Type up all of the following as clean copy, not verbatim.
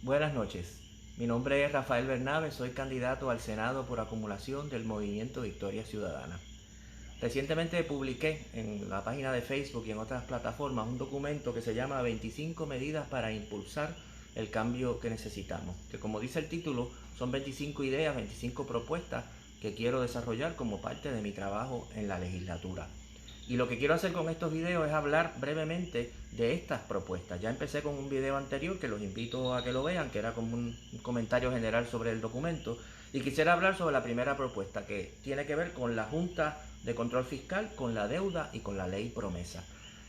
Buenas noches. Mi nombre es Rafael Bernabe, soy candidato al Senado por acumulación del Movimiento Victoria Ciudadana. Recientemente publiqué en la página de Facebook y en otras plataformas un documento que se llama 25 medidas para impulsar el cambio que necesitamos, que como dice el título, son 25 ideas, 25 propuestas que quiero desarrollar como parte de mi trabajo en la legislatura. Y lo que quiero hacer con estos videos es hablar brevemente de estas propuestas. Ya empecé con un video anterior que los invito a que lo vean, que era como un comentario general sobre el documento. Y quisiera hablar sobre la primera propuesta, que tiene que ver con la Junta de Control Fiscal, con la deuda y con la ley promesa.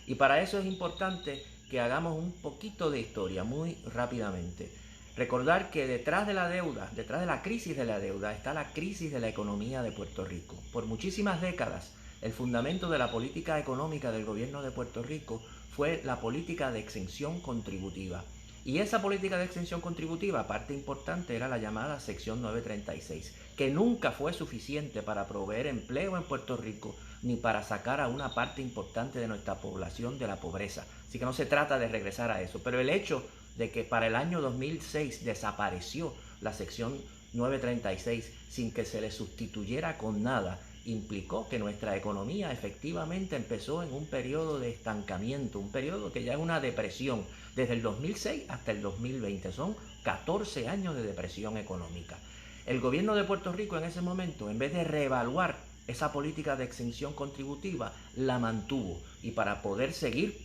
Y para eso es importante que hagamos un poquito de historia muy rápidamente. Recordar que detrás de la deuda, detrás de la crisis de la deuda, está la crisis de la economía de Puerto Rico. Por muchísimas décadas, el fundamento de la política económica del gobierno de Puerto Rico fue la política de exención contributiva. Y esa política de exención contributiva, parte importante, era la llamada sección 936, que nunca fue suficiente para proveer empleo en Puerto Rico ni para sacar a una parte importante de nuestra población de la pobreza. Así que no se trata de regresar a eso. Pero el hecho de que para el año 2006 desapareció la sección 936 sin que se le sustituyera con nada, implicó que nuestra economía efectivamente empezó en un periodo de estancamiento, un periodo que ya es una depresión, desde el 2006 hasta el 2020, son 14 años de depresión económica. El gobierno de Puerto Rico en ese momento, en vez de reevaluar esa política de exención contributiva, la mantuvo, y para poder seguir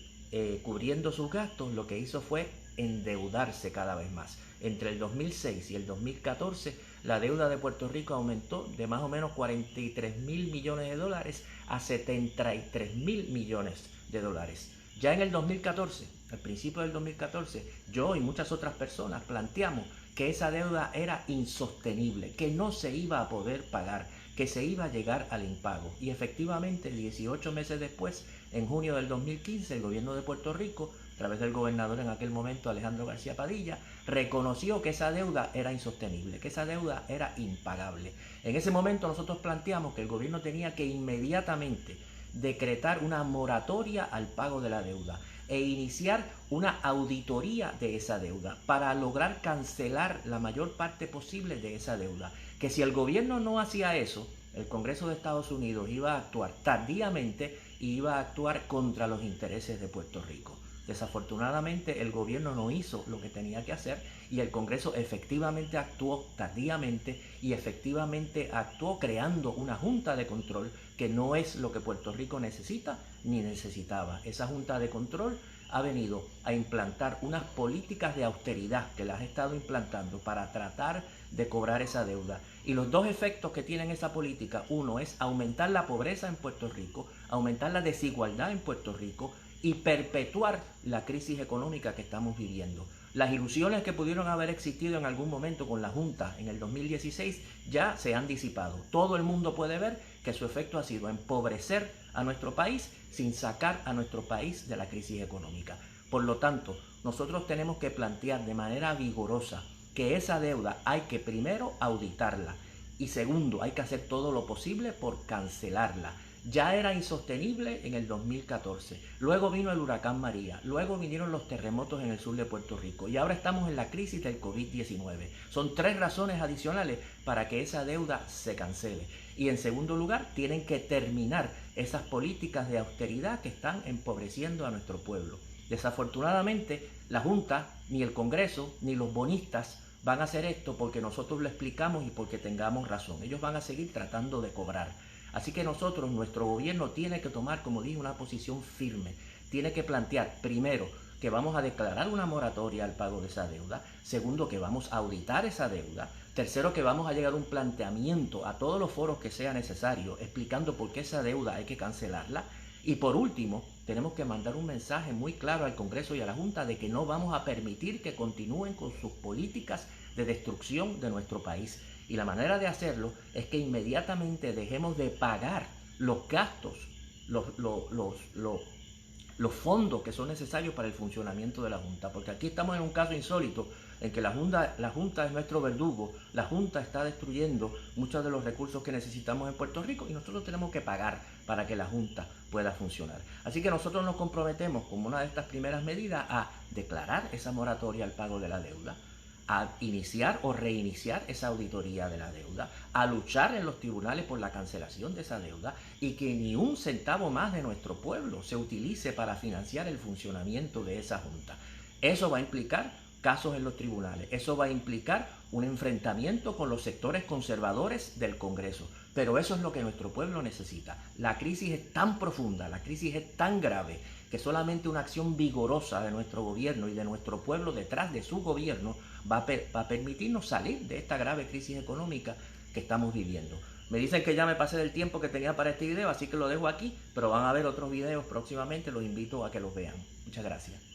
cubriendo sus gastos, lo que hizo fue endeudarse cada vez más. Entre el 2006 y el 2014, la deuda de Puerto Rico aumentó de más o menos 43.000 millones de dólares a 73.000 millones de dólares. Ya en el 2014, al principio del 2014, yo y muchas otras personas planteamos que esa deuda era insostenible, que no se iba a poder pagar, que se iba a llegar al impago. Y efectivamente, 18 meses después, en junio del 2015, el gobierno de Puerto Rico, a través del gobernador en aquel momento, Alejandro García Padilla, reconoció que esa deuda era insostenible, que esa deuda era impagable. En ese momento nosotros planteamos que el gobierno tenía que inmediatamente decretar una moratoria al pago de la deuda e iniciar una auditoría de esa deuda para lograr cancelar la mayor parte posible de esa deuda. Que si el gobierno no hacía eso, el Congreso de Estados Unidos iba a actuar tardíamente y iba a actuar contra los intereses de Puerto Rico. Desafortunadamente el gobierno no hizo lo que tenía que hacer y el Congreso efectivamente actuó tardíamente y efectivamente actuó creando una junta de control que no es lo que Puerto Rico necesita ni necesitaba. Esa junta de control ha venido a implantar unas políticas de austeridad que las ha estado implantando para tratar de cobrar esa deuda. Y los dos efectos que tienen esa política, uno es aumentar la pobreza en Puerto Rico, aumentar la desigualdad en Puerto Rico y perpetuar la crisis económica que estamos viviendo. Las ilusiones que pudieron haber existido en algún momento con la Junta en el 2016 ya se han disipado. Todo el mundo puede ver que su efecto ha sido empobrecer a nuestro país sin sacar a nuestro país de la crisis económica. Por lo tanto, nosotros tenemos que plantear de manera vigorosa que esa deuda hay que primero auditarla y segundo, hay que hacer todo lo posible por cancelarla. Ya era insostenible en el 2014, luego vino el huracán María, luego vinieron los terremotos en el sur de Puerto Rico y ahora estamos en la crisis del COVID-19. Son 3 razones adicionales para que esa deuda se cancele. Y en segundo lugar, tienen que terminar esas políticas de austeridad que están empobreciendo a nuestro pueblo. Desafortunadamente, la Junta, ni el Congreso, ni los bonistas van a hacer esto porque nosotros lo explicamos y porque tengamos razón. Ellos van a seguir tratando de cobrar. Así que nosotros, nuestro gobierno tiene que tomar, como dije, una posición firme. Tiene que plantear, primero, que vamos a declarar una moratoria al pago de esa deuda. Segundo, que vamos a auditar esa deuda. Tercero, que vamos a llegar a un planteamiento a todos los foros que sea necesario, explicando por qué esa deuda hay que cancelarla. Y por último, tenemos que mandar un mensaje muy claro al Congreso y a la Junta de que no vamos a permitir que continúen con sus políticas de destrucción de nuestro país. Y la manera de hacerlo es que inmediatamente dejemos de pagar los gastos, los fondos que son necesarios para el funcionamiento de la Junta. Porque aquí estamos en un caso insólito en que la Junta es nuestro verdugo, la Junta está destruyendo muchos de los recursos que necesitamos en Puerto Rico y nosotros tenemos que pagar para que la Junta pueda funcionar. Así que nosotros nos comprometemos como una de estas primeras medidas a declarar esa moratoria al pago de la deuda, a iniciar o reiniciar esa auditoría de la deuda, a luchar en los tribunales por la cancelación de esa deuda y que ni un centavo más de nuestro pueblo se utilice para financiar el funcionamiento de esa junta. Eso va a implicar casos en los tribunales, eso va a implicar un enfrentamiento con los sectores conservadores del Congreso, pero eso es lo que nuestro pueblo necesita. La crisis es tan profunda, la crisis es tan grave, que solamente una acción vigorosa de nuestro gobierno y de nuestro pueblo detrás de su gobierno va a permitirnos salir de esta grave crisis económica que estamos viviendo. Me dicen que ya me pasé del tiempo que tenía para este video, así que lo dejo aquí, pero van a ver otros videos próximamente, los invito a que los vean. Muchas gracias.